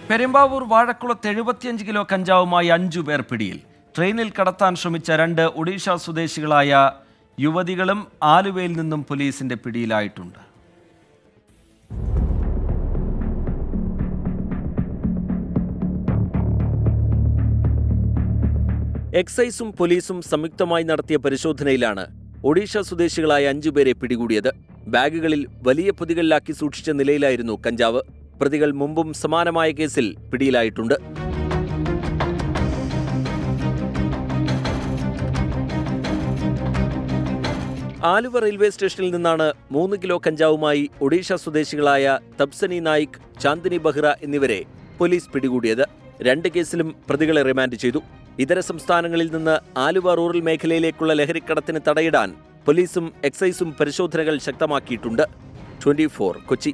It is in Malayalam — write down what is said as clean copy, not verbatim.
പെരുമ്പാവൂർ വാഴക്കുളത്ത് 75 കിലോ കഞ്ചാവുമായി 5 പേർ പിടിയിൽ. ട്രെയിനിൽ കടത്താൻ ശ്രമിച്ച 2 ഒഡീഷ സ്വദേശികളായ യുവതികളും ആലുവയിൽ നിന്നും പോലീസിന്റെ പിടിയിലായിട്ടുണ്ട്. എക്സൈസും പോലീസും സംയുക്തമായി നടത്തിയ പരിശോധനയിലാണ് ഒഡീഷ സ്വദേശികളായ 5 പേരെ പിടികൂടിയത്. ബാഗുകളിൽ വലിയ പൊതികളിലാക്കി സൂക്ഷിച്ച നിലയിലായിരുന്നു കഞ്ചാവ്. പ്രതികൾ മുമ്പും സമാനമായ കേസിൽ പിടിയിലായിട്ടുണ്ട്. ആലുവ റെയിൽവേ സ്റ്റേഷനിൽ നിന്നാണ് 3 കിലോ കഞ്ചാവുമായി ഒഡീഷ സ്വദേശികളായ തബ്സനി നായിക്, ചാന്ദിനി ബെഹ്റ എന്നിവരെ പോലീസ് പിടികൂടിയത്. 2 കേസിലും പ്രതികളെ റിമാൻഡ് ചെയ്തു. ഇതര സംസ്ഥാനങ്ങളിൽ നിന്ന് ആലുവ റൂറൽ മേഖലയിലേക്കുള്ള ലഹരിക്കടത്തിന് തടയിടാൻ പോലീസും എക്സൈസും പരിശോധനകൾ ശക്തമാക്കിയിട്ടുണ്ട്. 24 കൊച്ചി.